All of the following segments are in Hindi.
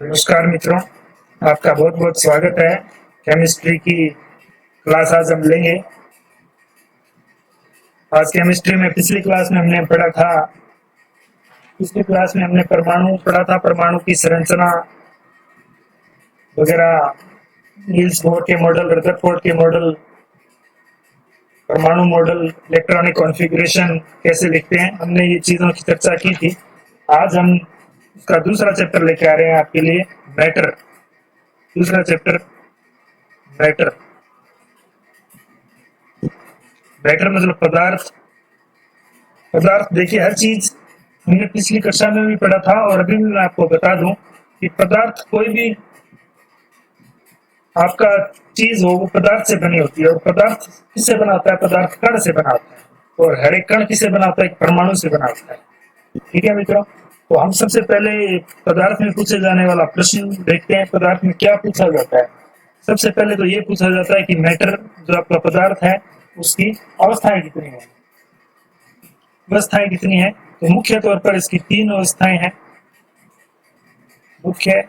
नमस्कार मित्रों, आपका बहुत बहुत स्वागत है। केमिस्ट्री की क्लास आज हम लेंगे। आज केमिस्ट्री में पिछली क्लास में हमने पढ़ा था, पिछली क्लास में हमने परमाणु पढ़ा था, परमाणु की संरचना वगैरह, नील्स बोर के मॉडल, रदरफोर्ड के मॉडल, परमाणु मॉडल, इलेक्ट्रॉनिक कॉन्फ़िगरेशन कैसे लिखते हैं, हमने ये चीजों की चर्चा की थी। आज हम उसका दूसरा चैप्टर लेके आ रहे हैं आपके लिए, मैटर। दूसरा चैप्टर मैटर। मैटर मतलब पदार्थ। पदार्थ देखिए, हर चीज हमने पिछली कक्षा में भी पढ़ा था और अभी भी मैं आपको बता दूं कि पदार्थ कोई भी आपका चीज हो वो पदार्थ से बनी होती है। और पदार्थ किससे बना होता है? पदार्थ कण से बना होता है। और हर एक कण किससे बना होता है? एक परमाणु से बना होता है। ठीक है मित्रों, तो हम सबसे पहले पदार्थ में पूछे जाने वाला प्रश्न देखते हैं। पदार्थ में क्या पूछा जाता है? सबसे पहले तो ये पूछा जाता है कि मैटर जो आपका पदार्थ है उसकी अवस्थाएं कितनी है। अवस्थाएं कितनी है? तो मुख्य तौर पर इसकी तीन अवस्थाएं हैं। मुख्य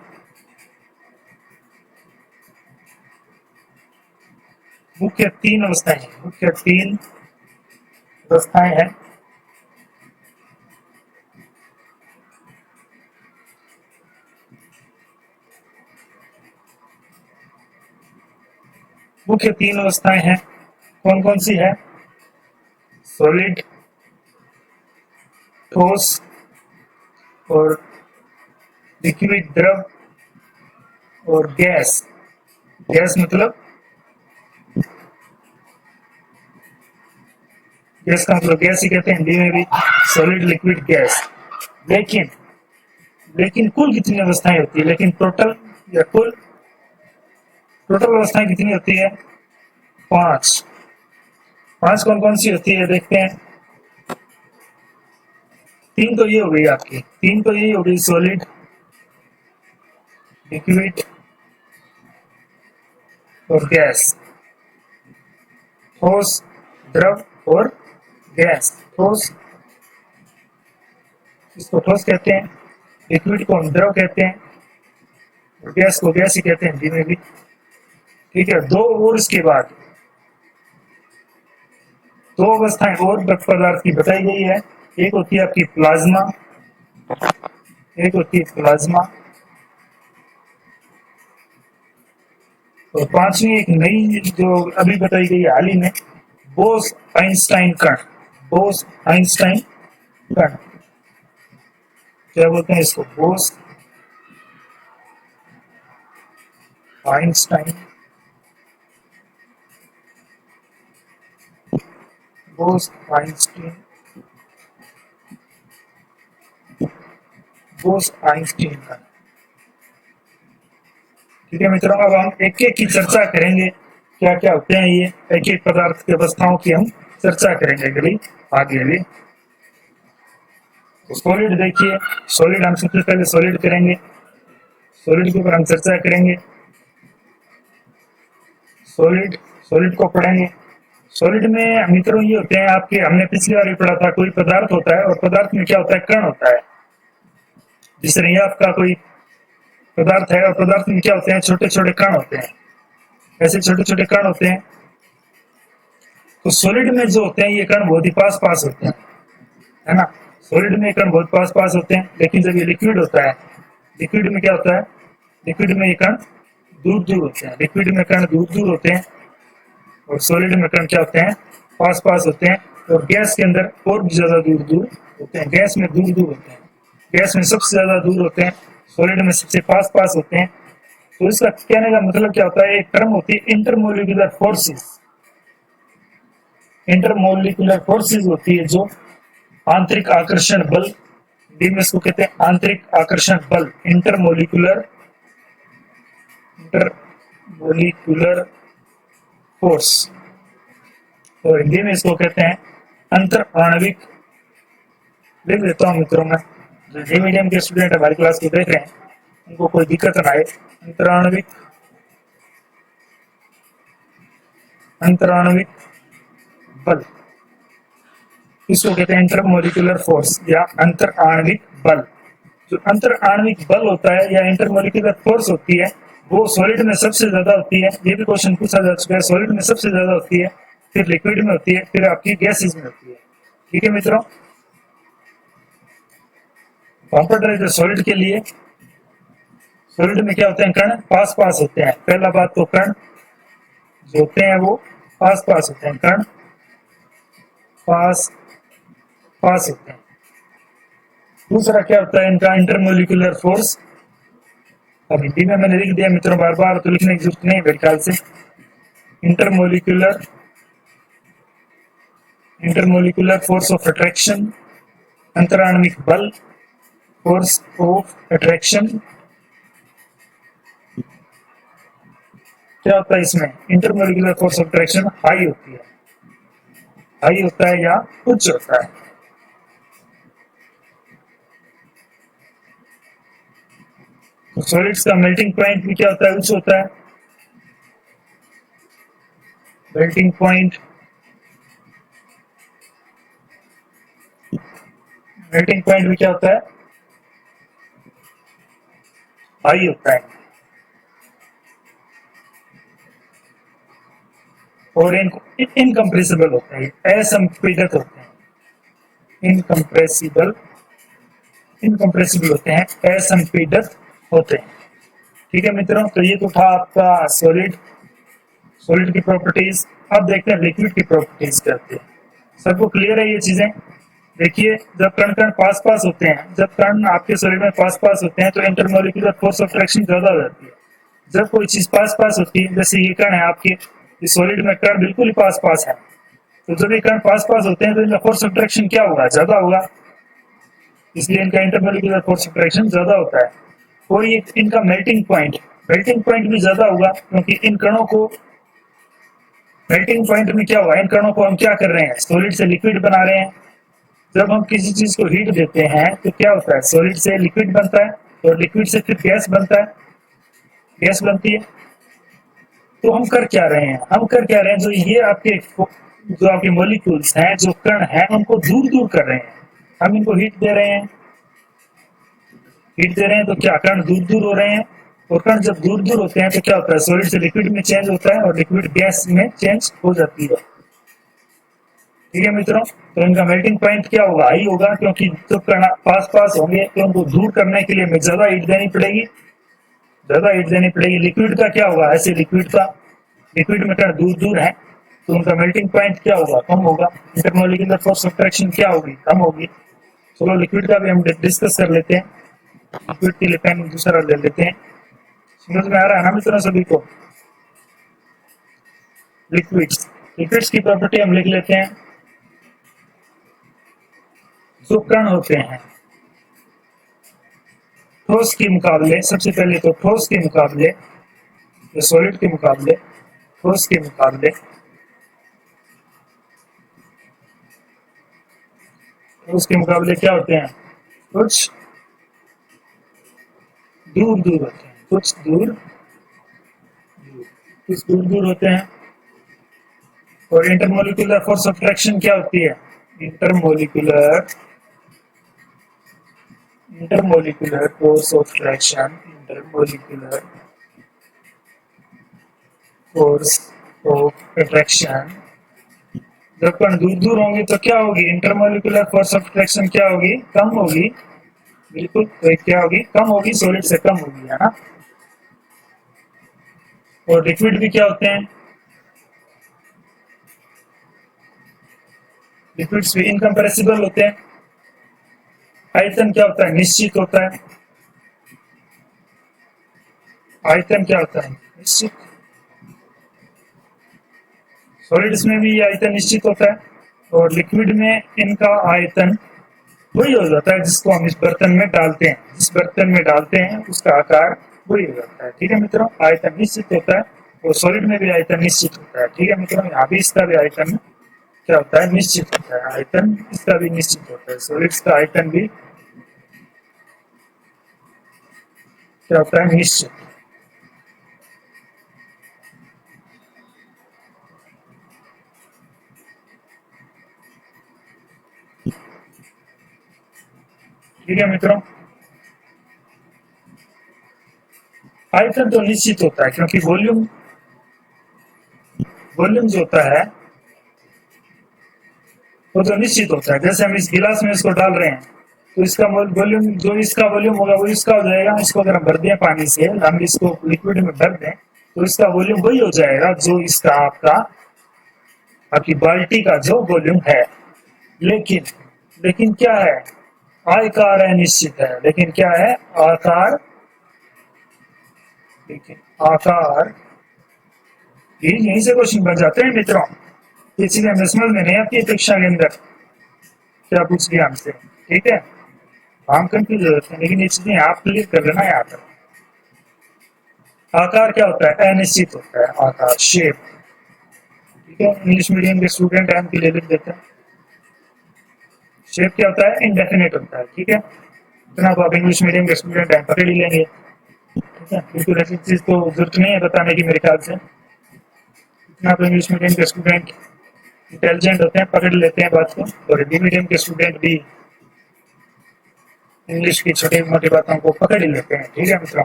तीन अवस्थाएं हैं। मुख्य तीन अवस्थाएं हैं। मुख्य तीन अवस्थाएं हैं। कौन कौन सी है? सॉलिड, ठोस और लिक्विड, द्रव और गैस। गैस मतलब गैस का मतलब गैस ही कहते हैं हिंदी में भी, सॉलिड, लिक्विड, गैस। लेकिन लेकिन कुल कितनी अवस्थाएं होती है? लेकिन टोटल या कुल टोटल अवस्थाएं कितनी होती है? 5। 5 कौन कौन सी होती है देखते हैं। 3 तो ये हो गई आपकी, 3 तो ये हो गई, सॉलिड, लिक्विड और गैस। ठोस, द्रव और गैस। ठोस, इसको ठोस कहते हैं, लिक्विड को हम द्रव कहते हैं और गैस को गैस ही कहते हैं हिंदी में भी। ठीक है, दो और इसके बाद दो अवस्थाएं और पदार्थ की बताई गई है। एक होती है आपकी प्लाज्मा, एक होती है प्लाज्मा, और पांचवी एक नई जो अभी बताई गई है हाल ही में, बोस आइंस्टाइन कण। बोस आइंस्टाइन कण, क्या बोलते हैं इसको? Bose Einstein, Bose Einstein, Bose Einstein कण। ठीक है मित्रों, अब हम एक एक की चर्चा करेंगे, क्या क्या होते हैं ये। एक एक पदार्थ की अवस्थाओं की हम चर्चा करेंगे कभी आगे भी। तो सॉलिड देखिए, सॉलिड हम सबसे पहले सॉलिड करेंगे, सॉलिड के ऊपर हम चर्चा करेंगे। सॉलिड, सॉलिड को पढ़ेंगे। सॉलिड में मित्रों ये होते हैं आपके, हमने पिछली बार भी पढ़ा था, कोई पदार्थ होता है और पदार्थ में क्या होता है? कण होता है। जिस तरह ये आपका कोई पदार्थ है और पदार्थ में क्या होते हैं? छोटे छोटे कण होते हैं। ऐसे छोटे छोटे कण होते हैं। तो सॉलिड में जो होते हैं ये कण बहुत ही पास पास होते हैं, है ना। सॉलिड में कण बहुत पास पास होते हैं। लेकिन जब ये लिक्विड होता है, लिक्विड में क्या होता है? लिक्विड में ये कण दूर दूर होते हैं। लिक्विड में कण दूर दूर होते हैं और सॉलिड में कण क्या होते हैं? पास पास होते हैं। और गैस के अंदर और भी ज्यादा दूर दूर होते हैं। गैस में दूर दूर होते हैं। गैस में सबसे ज्यादा दूर होते हैं, सॉलिड में सबसे पास पास होते हैं। तो इसका कहने का मतलब क्या होता है? एक टर्म होती है इंटरमोलिकुलर फोर्सेस। इंटरमोलिकुलर फोर्सेस होती है जो आंतरिक आकर्षण बल, हिंदी में इसको कहते हैं आंतरिक आकर्षण बल। इंटरमोलिकुलर फोर्स, और हिंदी में इसको कहते हैं अंतर आणविक। लिख देता हूँ मित्रों में, जो जी मीडियम के स्टूडेंट हमारी क्लास को देख रहे हैं उनको कोई दिक्कत ना आए। अंतराणविक, अंतराणविक बल, इसको कहते हैं इंटरमोलिकुलर फोर्स या अंतर आणविक बल। जो अंतर आणविक बल होता है या इंटरमोलिकुलर फोर्स होती है वो सॉलिड में सबसे ज्यादा होती है। ये भी क्वेश्चन पूछा जा चुका है, सॉलिड में सबसे ज्यादा होती है, फिर लिक्विड में होती है, फिर आपकी गैसेज में होती है। ठीक है मित्रों, कंप्यूटर सॉलिड के लिए, सॉलिड में क्या होते हैं, कण पास पास होते हैं। पहला बात तो कण जो होते हैं वो पास पास होते हैं, कण पास पास होते हैं। दूसरा क्या होता है इनका, इंटरमोलिकुलर फोर्स। अब हिंदी में मैंने लिख दिया मित्रों, बार बार तो लिखने की जरूरत नहीं मेरे ख्याल से। Intermolecular intermolecular force of attraction, अंतराण्विक बल, फोर्स ऑफ अट्रैक्शन। क्या होता है इसमें, intermolecular force of attraction high होती है, हाई होता है या उच्च होता है। तो सॉलिड्स का मेल्टिंग पॉइंट भी क्या होता है, उच्च होता है। मेल्टिंग पॉइंट, मेल्टिंग पॉइंट भी क्या होता है, हाई होता है। और इनकम्प्रेसिबल होते हैं, असंपीड़ित होते हैं। इनकम्प्रेसिबल, इनकम्प्रेसिबल होते हैं, असंपीड़ित होते हैं। ठीक है मित्रों, तो ये तो था आपका सॉलिड, सॉलिड की प्रॉपर्टीज। अब देखते हैं लिक्विड की प्रॉपर्टीज क्या होती है। सबको क्लियर है ये चीजें। देखिए, जब कण कण पास पास होते हैं, जब कण आपके सॉलिड में पास पास होते हैं तो इंटरमोलिकुलर फोर्स ऑफ अट्रैक्शन ज्यादा हो जाती है। जब कोई चीज पास पास होती है, जैसे ये कण है आपके, इस सॉलिड में कण बिल्कुल ही पास पास है, तो जब ये कण पास पास होते हैं तो इनका फोर्स ऑफ अट्रैक्शन क्या होगा, ज्यादा होगा। इसलिए इनका इंटरमोलिकुलर फोर्स ऑफ अट्रैक्शन ज्यादा होता है। और ये इनका मेल्टिंग पॉइंट, मेल्टिंग पॉइंट भी ज्यादा होगा, क्योंकि इन कणों को, मेल्टिंग पॉइंट में क्या हुआ, इन कणों को हम क्या कर रहे हैं, सॉलिड से लिक्विड बना रहे हैं। जब हम किसी चीज को हीट देते हैं तो क्या होता है, सॉलिड से लिक्विड बनता है, और लिक्विड से फिर गैस बनता है, गैस बनती है। तो हम कर क्या रहे हैं, हम कर क्या रहे हैं, जो ये आपके, जो आपके मॉलिक्यूल्स हैं, जो कण हैं, उनको दूर दूर कर रहे हैं। हम इनको हीट दे रहे हैं, हीट दे रहे हैं तो क्या कण दूर दूर हो रहे हैं। और कण जब दूर दूर होते हैं तो क्या होता है, सॉलिड से लिक्विड में चेंज होता है और लिक्विड गैस में चेंज हो जाती है। ठीक है मित्रों, तो इनका मेल्टिंग पॉइंट क्या होगा, हाई होगा, क्योंकि जब कण पास पास होंगे तो उनको दूर करने के लिए हमें ज्यादा हीट देनी पड़ेगी, ज्यादा हीट देनी पड़ेगी। लिक्विड का क्या होगा, ऐसे लिक्विड का, लिक्विड में कण दूर दूर है तो उनका मेल्टिंग पॉइंट क्या होगा, कम होगा। इंटरमोलिकुलर फोर्स ऑफ अट्रैक्शन क्या होगी, कम होगी। चलो लिक्विड का भी हम डिस्कस कर लेते हैं। लिक्विड के लिए पेन दूसरा ले लेते हैं। समझ में आ रहा है ना मित्रों सभी को। लिक्विड्स, लिक्विड्स की प्रॉपर्टी हम लिख लेते हैं। जो कण होते हैं ठोस के मुकाबले, सबसे पहले तो ठोस के मुकाबले, सॉलिड के मुकाबले, ठोस के मुकाबले, ठोस के मुकाबले क्या होते हैं, कुछ दूर दूर होते हैं, कुछ दूर, कुछ दूर दूर होते हैं। और इंटरमोलिकुलर फोर्स ऑफ अट्रैक्शन क्या होती है, intermolecular, intermolecular force of attraction, intermolecular force of attraction. जब कण दूर दूर होंगे तो क्या होगी, इंटरमोलिकुलर फोर्स ऑफ अट्रैक्शन क्या होगी, कम होगी। बिल्कुल, तो क्या होगी, कम होगी, सॉलिड से कम होगी, है ना। और लिक्विड भी क्या होते हैं, लिक्विड्स भी इनकम्प्रेसिबल होते हैं। आयतन क्या होता है, निश्चित होता है। आयतन क्या होता है, निश्चित। सॉलिड्स में भी आयतन निश्चित होता है, और लिक्विड में इनका आयतन वही हो जाता है जिसको हम इस बर्तन में डालते हैं, जिस बर्तन में डालते हैं उसका आकार वही हो जाता है। ठीक है मित्रों, आयतन निश्चित होता है, और सॉलिड में भी आयतन निश्चित होता है। ठीक है मित्रों, यहाँ भी इसका भी आयतन क्या होता है, निश्चित होता है। आयतन इसका भी निश्चित होता है, सॉलिड्स का आयतन भी क्या होता है, निश्चित। ठीक है मित्रों, आयतन तो निश्चित होता है, क्योंकि वॉल्यूम वॉल्यूम जो होता है वो तो निश्चित होता है। जैसे हम इस गिलास में इसको डाल रहे हैं तो इसका वॉल्यूम, जो इसका वॉल्यूम होगा वो इसका हो जाएगा। इसको अगर हम भर दें पानी से, हम इसको लिक्विड में भर दें तो इसका वॉल्यूम वही हो जाएगा जो इसका आपकी बाल्टी का जो वॉल्यूम है। लेकिन लेकिन क्या है, आयकार है निश्चित है, लेकिन क्या है आकार, लेकिन आकार यहीं से क्वेश्चन बन जाते हैं मित्रों। ये चीजें हमें समझ में नहीं आती है कक्षा के अंदर, क्या पूछ लिया हमसे, ठीक है, हम कंफ्यूज हो जाते हैं। लेकिन ये चीजें आप क्लियर कर लेना यहाँ पर। आकार क्या होता है, अनिश्चित होता है आकार, शेप, ठीक है। इंग्लिश मीडियम के स्टूडेंट हैं के लिए लिख देते हैं। शेप क्या होता है, इंडेफिनिट होता है, ठीक है। इतना तो आप इंग्लिश मीडियम के स्टूडेंट हैं, पकड़ ही लेंगे, ठीक है। बिल्कुल ऐसी चीज तो जरूरत नहीं है बताने की मेरे ख्याल से। इतना तो इंग्लिश मीडियम के स्टूडेंट इंटेलिजेंट होते हैं, पकड़ लेते हैं बात को। और हिंदी मीडियम के स्टूडेंट भी इंग्लिश की छोटी मोटी बातों को पकड़ ही लेते हैं, ठीक है मित्रों।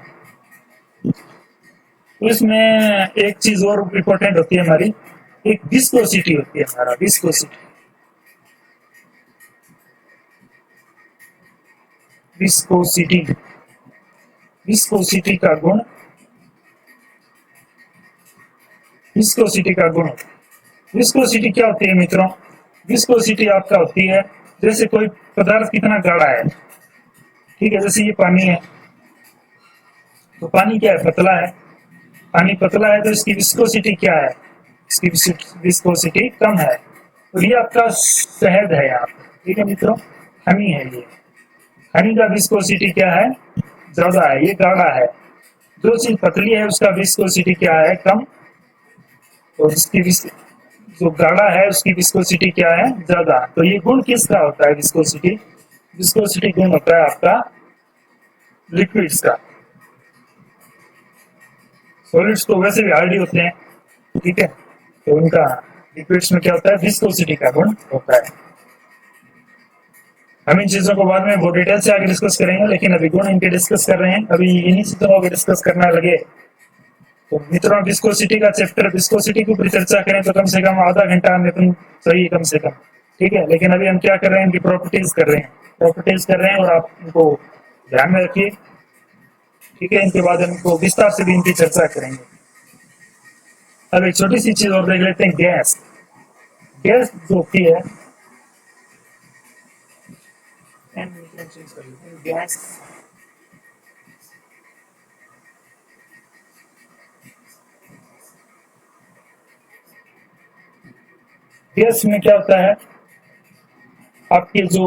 तो इसमें एक चीज और इम्पोर्टेंट होती है हमारी, एक विस्कोसिटी होती है हमारा, विस्कोसिटी। विस्कोसिटी, विस्कोसिटी का गुण, विस्कोसिटी का गुण, विस्कोसिटी क्या होती है मित्रों, विस्कोसिटी आपका होती है जैसे कोई पदार्थ कितना गाढ़ा है, ठीक है। जैसे ये पानी है, तो पानी क्या है, पतला है। पानी पतला है तो इसकी विस्कोसिटी क्या है, इसकी विस्कोसिटी कम है। तो ये आपका शहद है यहाँ पर, ठीक है मित्रों, हनी है ये। हनी का विस्कोसिटी क्या है, ज्यादा है, ये गाढ़ा है। जो चीज पतली है उसका विस्कोसिटी क्या है, कम। और इसकी जो गाढ़ा है उसकी विस्कोसिटी क्या है, ज्यादा। तो ये गुण किसका होता है, विस्कोसिटी, विस्कोसिटी गुण होता है आपका लिक्विड्स का। सॉलिड्स तो वैसे भी हार्ड ही होते हैं, ठीक है, तो उनका लिक्विड्स में क्या होता है, विस्कोसिटी का गुण होता है। हम इन चीजों को बाद में बहुत डिटेल से आगे डिस्कस करेंगे, लेकिन अभी गुण इनके डिस्कस कर रहे हैं। अभी इन्हीं चीजों को डिस्कस करना लगे तो मित्रों विस्कोसिटी का चैप्टर, विस्कोसिटी के ऊपर चर्चा करें तो कम से कम आधा घंटा हमें तुम सही, कम से कम, ठीक है। लेकिन अभी हम क्या कर रहे हैं, इनकी प्रॉपर्टीज कर रहे हैं, प्रॉपर्टीज कर रहे हैं, और आप इनको ध्यान में रखिए, ठीक है। इनके बाद इनको विस्तार से भी इनकी चर्चा करेंगे। अब एक छोटी सी चीज और देख लेते हैं, गैस। गैस जो होती है, गैस गैस में क्या होता है, आपके जो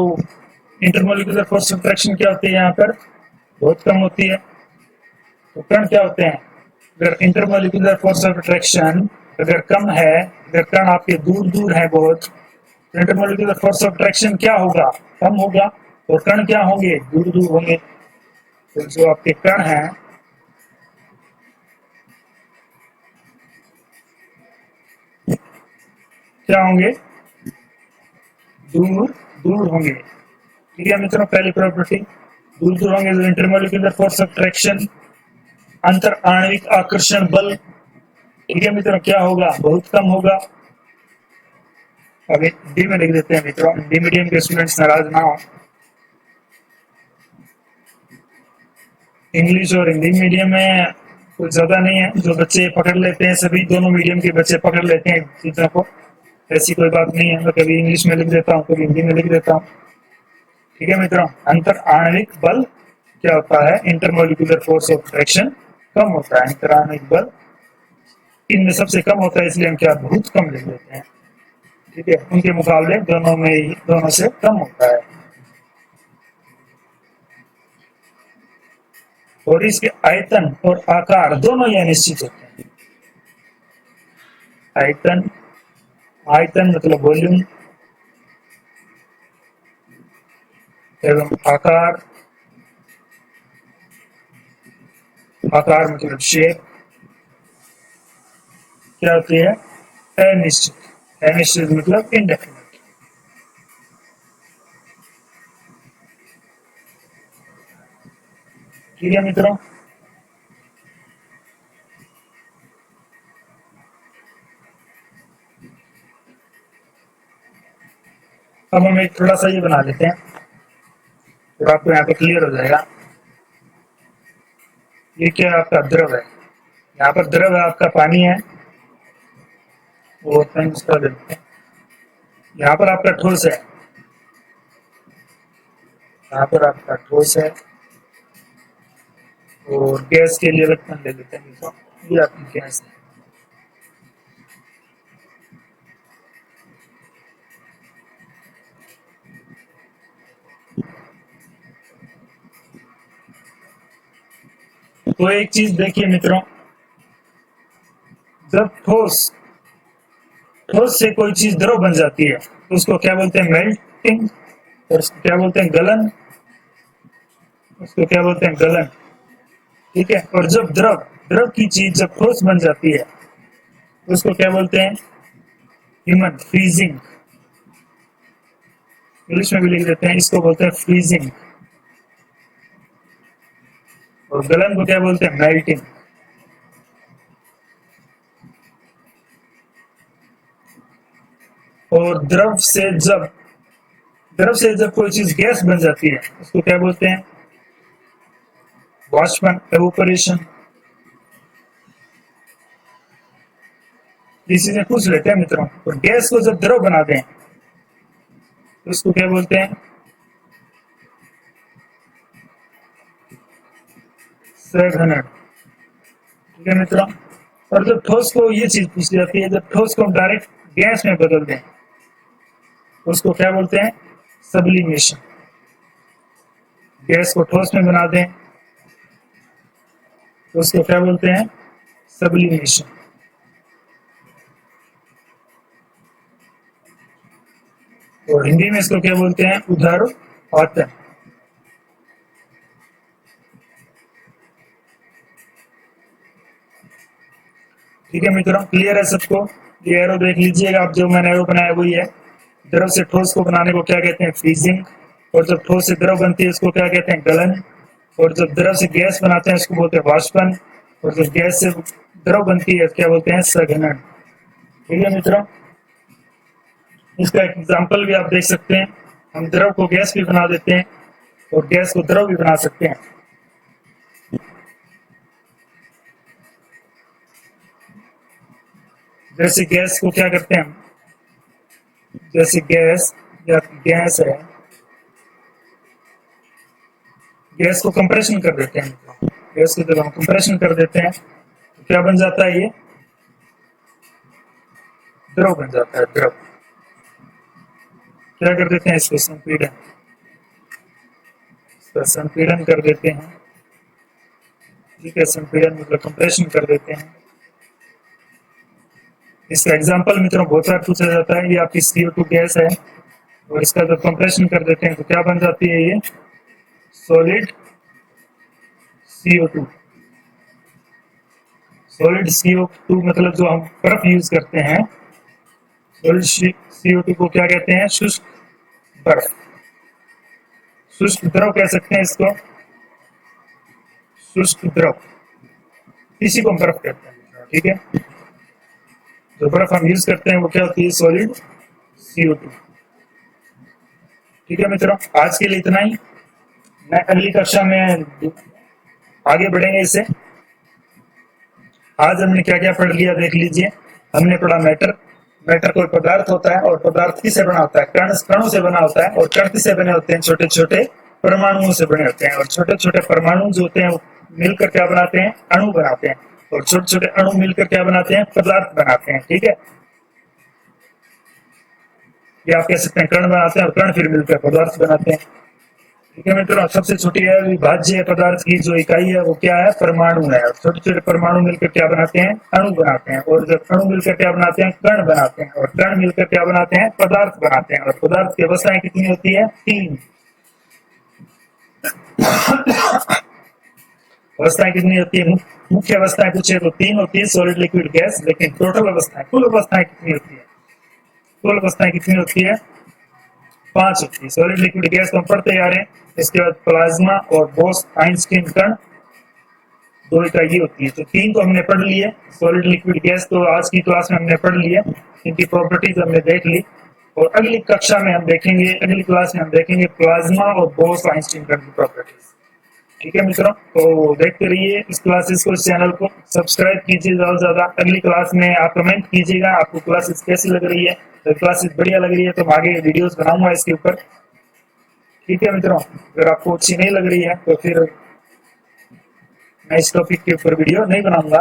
इंटरमोलिकुलर फोर्स ऑफ अट्रैक्शन क्या होती है यहाँ पर, बहुत कम होती है। तो कण क्या होते हैं, अगर इंटरमोलिकुलर फोर्स ऑफ अट्रैक्शन अगर कम है, अगर कण आपके दूर दूर है बहुत, तो इंटरमोलिकुलर फोर्स ऑफ अट्रैक्शन क्या होगा, कम होगा। और कण क्या होंगे, दूर दूर होंगे। तो जो आपके कण हैं क्या होंगे, दूर दूर होंगे, ठीक है मित्रों। पहली प्रॉपर्टी, दूर दूर होंगे। जो इंटरमोलिकुलर फोर्स ऑफ अट्रैक्शन, अंतर आणविक आकर्षण बल, ठीक है मित्रों, क्या होगा, बहुत कम होगा। अभी हिंदी में लिख देते हैं मित्रों, हिंदी मीडियम के स्टूडेंट्स नाराज ना हो। इंग्लिश और हिंदी मीडियम में कुछ ज्यादा नहीं है, जो बच्चे पकड़ लेते हैं, सभी दोनों मीडियम के बच्चे पकड़ लेते हैं चीजों को, ऐसी कोई बात नहीं है। मैं कभी इंग्लिश में लिख देता हूँ, कभी हिंदी में लिख देता हूँ, ठीक है मित्रों। अंतर आणविक बल क्या होता है, इंटरमोलिकुलर फोर्स ऑफ अट्रैक्शन कम होता है, अंतर आणविक बल इनमें सबसे कम होता है, इसलिए हम क्या बहुत कम लिख देते हैं, ठीक है। उनके मुकाबले दोनों में, दोनों से कम होता है। और इसके आयतन और आकार दोनों यह निश्चित होते हैं। आयतन, आयतन मतलब वॉल्यूम, एवं आकार, आकार मतलब शेप क्या होती है, अनिश्चित। अनिश्चित मतलब इनडेफिनिट, ठीक है मित्रों। अब हम एक थोड़ा सा ये बना लेते हैं, तो आपको यहाँ पे क्लियर हो जाएगा। ये क्या है? आपका द्रव है। यहाँ पर द्रव है, आपका पानी है, और थैंक्स कर देते हैं। यहाँ पर आपका ठोस है, यहाँ पर आपका ठोस है, और गैस के लिए अलग पेन ले लेते हैं। तो ये आपकी गैस है। तो एक चीज देखिए मित्रों, जब ठोस ठोस से कोई चीज द्रव बन जाती है तो उसको क्या बोलते हैं? मेल्टिंग। और उसको क्या बोलते हैं? गलन। उसको क्या बोलते हैं? गलन। ठीक है। और जब द्रव द्रव की चीज जब ठोस बन जाती है तो उसको क्या बोलते हैं? Human freezing. इंग्लिश में भी लिख देते हैं, इसको बोलते हैं फ्रीजिंग। और गलन को क्या बोलते हैं? मेल्टिंग। और द्रव से जब कोई चीज गैस बन जाती है उसको क्या बोलते हैं? वाष्पन, एवोपरेशन। ये चीजें पूछ लेते हैं मित्रों। और गैस को जब द्रव बना दें तो उसको क्या बोलते हैं? संघनन। ठीक है मित्रों। और जब ठोस को ये चीज पूछी जाती है, जब ठोस को हम डायरेक्ट गैस में बदल दें उसको क्या बोलते हैं? सब्लिमेशन। गैस को ठोस में बना दें तो उसको क्या बोलते हैं? सब्लिमेशन। और हिंदी में इसको क्या बोलते हैं? उदारोपतन। ठीक है मित्रों, क्लियर है सबको? ये एरो देख लीजिएगा आप, जो मैंने एरो बनाया वही है। द्रव से ठोस को बनाने को क्या कहते हैं? फ्रीजिंग। और जब ठोस से द्रव बनती है उसको क्या कहते हैं? गलन। और जब द्रव से गैस बनाते हैं उसको बोलते हैं वाष्पन। और जब गैस से द्रव बनती है क्या बोलते हैं? संघनन। ठीक है मित्रों, इसका एक एग्जाम्पल भी आप देख सकते हैं। हम द्रव को गैस भी बना देते हैं और गैस को द्रव भी बना सकते हैं। जैसे गैस को क्या करते हैं? जैसे गैस या गैस है, गैस को कंप्रेशन कर देते हैं। गैस को जब हम कंप्रेशन कर देते हैं तो क्या बन जाता है? ये द्रव बन जाता है। द्रव क्या कर देते हैं? इसको संपीड़न, इसका संपीड़न कर देते हैं। ठीक है, संपीड़न मतलब कंप्रेशन कर देते हैं। इसका एग्जांपल मित्रों बहुत बार पूछा जाता है। ये आपकी CO2 गैस है और इसका जब कंप्रेशन कर देते हैं तो क्या बन जाती है? ये सॉलिड CO2। सॉलिड CO2 मतलब जो हम बर्फ यूज करते हैं, सॉलिड CO2 को क्या कहते हैं? शुष्क बर्फ। शुष्क द्रव कह सकते हैं इसको, शुष्क द्रव। इसी को हम बर्फ कहते हैं। ठीक है, जो बर्फ हम यूज करते हैं वो क्या होती है? Solid CO2। ठीक है मित्रों, आज के लिए इतना ही। मैं अगली कक्षा में आगे बढ़ेंगे इससे। आज हमने क्या क्या पढ़ लिया देख लीजिए। हमने पढ़ा मैटर। मैटर कोई पदार्थ होता है और पदार्थ किससे बना होता है? कणों से बना होता है। और कण किससे बने होते हैं? छोटे छोटे परमाणुओं से बने होते हैं। और छोटे छोटे परमाणु जो होते हैं वो मिलकर क्या बनाते हैं? अणु बनाते हैं। और छोटे छोटे अणु मिलकर क्या बनाते हैं? पदार्थ बनाते हैं। ठीक है, ये आप कह सकते हैं कण बनाते हैं और कण फिर मिलकर पदार्थ बनाते हैं। ठीक है मित्रों, सबसे छोटी अविभाज्य पदार्थ की जो इकाई है वो क्या है? परमाणु है। और छोटे छोटे परमाणु मिलकर क्या बनाते हैं? अणु बनाते हैं। और जब अणु मिलकर क्या बनाते हैं? कण बनाते हैं। और कण मिलकर क्या बनाते हैं? पदार्थ बनाते हैं। और पदार्थ की अवस्थाएं कितनी होती है? 3। अवस्थाएं कितनी होती है? मुख्य अवस्थाएं पूछे तो 3 होती है, सॉलिड, लिक्विड, गैस। लेकिन टोटल अवस्थाएं, कुल अवस्थाएं कितनी होती है? कुल अवस्थाएं कितनी होती है? 5 होती है। सॉलिड, लिक्विड, गैस तो हम पढ़ते आ रहे हैं। इसके बाद प्लाज्मा और बोस-आइंस्टीन कण, 2 इकाई होती है। तो 3 तो हमने पढ़ लिए। सॉलिड, लिक्विड, गैस तो आज की क्लास में हमने पढ़ लिए, इनकी प्रॉपर्टीज हमने देख ली। और अगली कक्षा में हम देखेंगे, अगली क्लास में हम देखेंगे प्लाज्मा और बोस-आइंस्टीन की प्रॉपर्टीज। ठीक है मित्रों, तो देखते रहिए इस क्लासेस को, इस चैनल को सब्सक्राइब कीजिए ज्यादा से ज्यादा। अगली क्लास में आप कमेंट कीजिएगा आपको क्लासेस कैसी लग रही है। तो क्लासेस बढ़िया लग रही है तो मैं आगे वीडियोस बनाऊंगा इसके ऊपर। ठीक है मित्रों, अगर आपको अच्छी नहीं लग रही है तो फिर मैं इस टॉपिक के ऊपर वीडियो नहीं बनाऊंगा।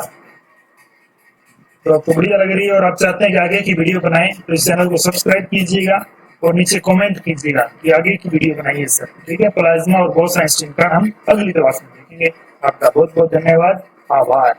तो आपको बढ़िया लग रही है और आप चाहते हैं कि आगे की वीडियो बनाएं तो इस चैनल को सब्सक्राइब कीजिएगा और नीचे कमेंट कीजिएगा कि आगे की वीडियो बनाइए सर। ठीक है, प्लाज्मा और बोस-आइंस्टीन का हम अगली क्लास में देखेंगे। आपका बहुत बहुत धन्यवाद, आभार।